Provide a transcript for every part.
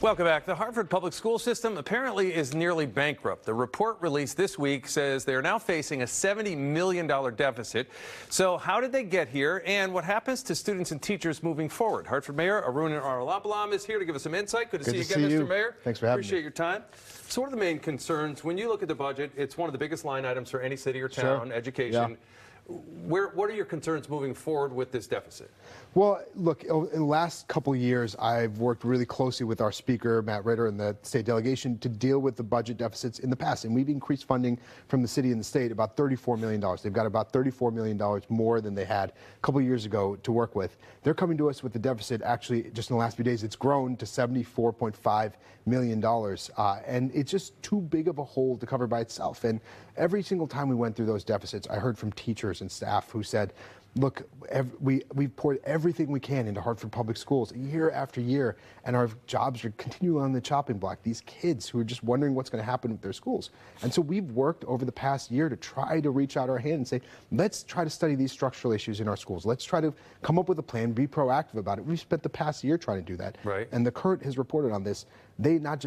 Welcome back. The Hartford Public School system apparently is nearly bankrupt. The report released this week says they are now facing a $70 million deficit. So how did they get here, and what happens to students and teachers moving forward? Hartford Mayor Arunan Arulampalam is here to give us some insight. Good to see you again, Mr. Mayor. Thanks for having me. Appreciate your time. So what are the main concerns? When you look at the budget, it's one of the biggest line items for any city or town, Sure. education. Yeah. What are your concerns moving forward with this deficit? Well, look, in the last couple of years, I've worked really closely with our speaker, Matt Ritter, and the state delegation to deal with the budget deficits in the past. And we've increased funding from the city and the state about $34 million. They've got about $34 million more than they had a couple of years ago to work with. They're coming to us with the deficit. Actually, just in the last few days, it's grown to $74.5 million. And it's just too big of a hole to cover by itself. And every single time we went through those deficits, I heard from teachers and staff who said, look, we've poured everything we can into Hartford Public Schools year after year, and our jobs are continually on the chopping block. These kids who are just wondering what's going to happen with their schools. And so we've worked over the past year to try to reach out our hand and say, let's try to study these structural issues in our schools. Let's try to come up with a plan, be proactive about it. We've spent the past year trying to do that. Right. And the Current has reported on this. They not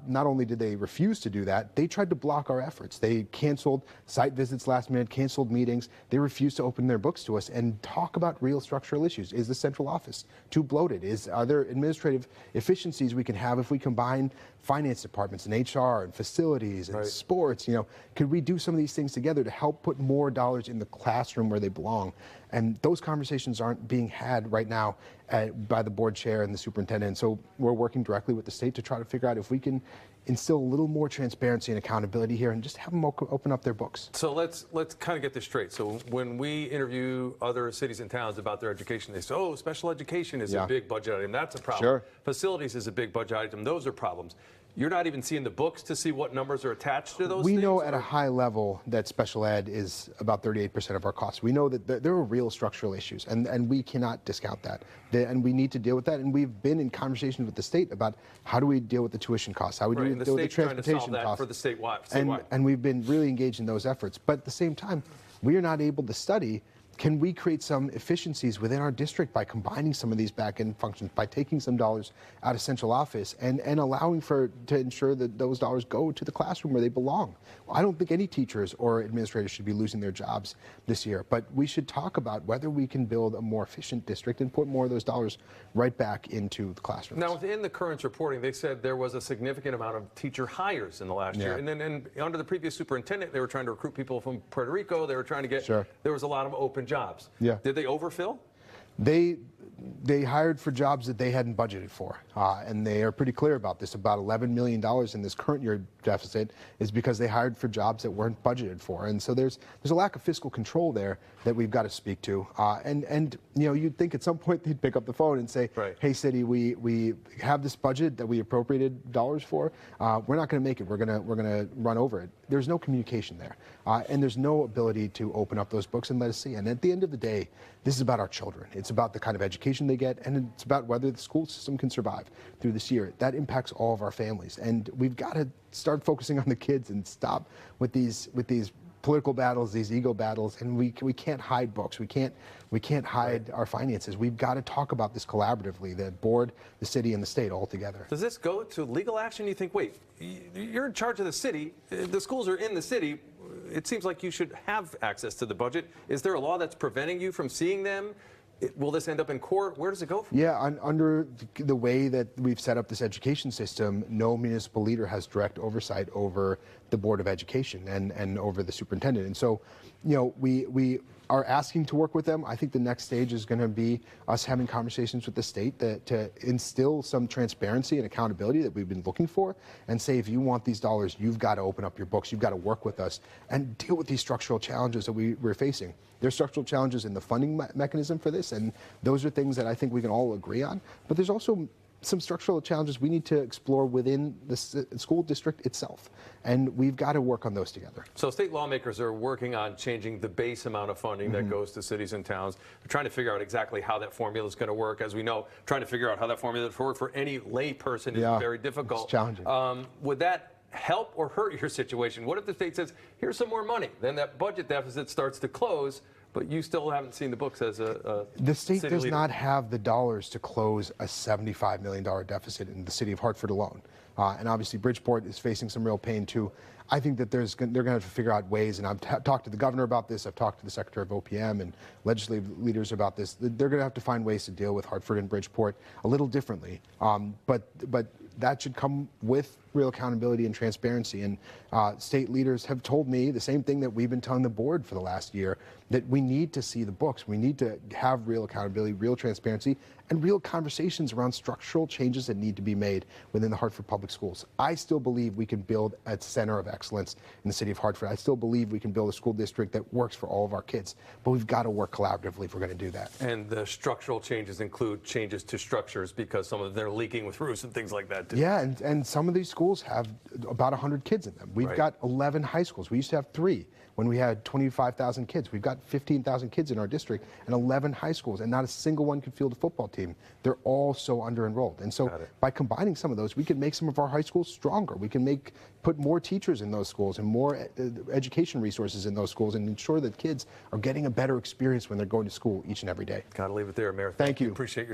only did they refuse to do that, they tried to block our efforts. They canceled site visits last minute, canceled meetings. They refused to open their books to us and talk about real structural issues. Is the central office too bloated? Are there administrative efficiencies we can have if we combine finance departments and HR and facilities and sports? You know, could we do some of these things together to help put more dollars in the classroom where they belong? And those conversations aren't being had right now by the board chair and the superintendent. So we're working directly with the state to try to figure out if we can instill a little more transparency and accountability here and just have them open up their books. So let's kind of get this straight. So when we interview other cities and towns about their education, they say, oh, special education is a big budget item. That's a problem. Sure. Facilities is a big budget item. Those are problems. You're not even seeing the books to see what numbers are attached to those We things? know at a high level that special ed is about 38% of our costs. We know that there are real structural issues, and we cannot discount that. And we need to deal with that. And we've been in conversations with the state about how do we deal with the tuition costs, how we do deal with the transportation costs. For the statewide. And we've been really engaged in those efforts. But at the same time, we are not able to study. Can we create some efficiencies within our district by combining some of these back-end functions, by taking some dollars out of central office and allowing to ensure that those dollars go to the classroom where they belong? Well, I don't think any teachers or administrators should be losing their jobs this year, but we should talk about whether we can build a more efficient district and put more of those dollars right back into the classrooms. Now, within the Current's reporting, they said there was a significant amount of teacher hires in the last year. And then under the previous superintendent, they were trying to recruit people from Puerto Rico. They were trying to get, there was a lot of open jobs. Yeah. Did they overfill? They hired for jobs that they hadn't budgeted for, and they are pretty clear about this. About $11 million in this current year deficit is because they hired for jobs that weren't budgeted for, and so there's a lack of fiscal control there that we've got to speak to. And you know, you'd think at some point they'd pick up the phone and say, "Hey, city, we have this budget that we appropriated dollars for. We're not going to make it. We're gonna run over it." There's no communication there, and there's no ability to open up those books and let us see. And at the end of the day, this is about our children. It's about the kind of education they get, and it's about whether the school system can survive through this year. That impacts all of our families, and we've got to start focusing on the kids and stop with these political battles, these ego battles, and we can't hide books. We can't hide our finances. We've got to talk about this collaboratively, the board, the city, and the state all together. Does this go to legal action? You think, wait, you're in charge of the city. The schools are in the city. It seems like you should have access to the budget. Is there a law that's preventing you from seeing them? Will this end up in court? Where does it go from? Yeah, under the way that we've set up this education system, no municipal leader has direct oversight over the Board of Education and over the superintendent. And so, you know, we are asking to work with them. I think the next stage is going to be us having conversations with the state to instill some transparency and accountability that we've been looking for, and say, if you want these dollars, you've got to open up your books, you've got to work with us and deal with these structural challenges that we're facing. There's structural challenges in the funding mechanism for this, and those are things that I think we can all agree on. But there's also some structural challenges we need to explore within the school district itself, and we've got to work on those together. So state lawmakers are working on changing the base amount of funding that goes to cities and towns. They're trying to figure out exactly how that formula is going to work. As we know, trying to figure out how that formula will work for any lay person is very difficult. It's challenging. Would that help or hurt your situation? What if the state says, here's some more money? Then that budget deficit starts to close. But you still haven't seen the books as a The state city does leader. not have the dollars to close a $75 million deficit in the city of Hartford alone. And obviously Bridgeport is facing some real pain too. I think that they're going to have to figure out ways, and I've talked to the governor about this, I've talked to the secretary of OPM and legislative leaders about this. They're going to have to find ways to deal with Hartford and Bridgeport a little differently. But that should come with real accountability and transparency. And state leaders have told me the same thing that we've been telling the board for the last year, that we need to see the books. We need to have real accountability, real transparency, and real conversations around structural changes that need to be made within the Hartford Public Schools. I still believe we can build a center of excellence in the city of Hartford. I still believe we can build a school district that works for all of our kids, but we've got to work collaboratively if we're going to do that. And the structural changes include changes to structures because some of them are leaking with roofs and things like that too. Yeah, and some of these schools have about 100 kids in them. We've Right. got 11 high schools. We used to have 3 when we had 25,000 kids. We've got 15,000 kids in our district and 11 high schools, and not a single one can field a football team. They're all so under-enrolled. And so by combining some of those, we can make some of our high schools stronger. We can put more teachers in those schools and more education resources in those schools and ensure that kids are getting a better experience when they're going to school each and every day. Got to leave it there, Mayor. Thank you. Appreciate your time.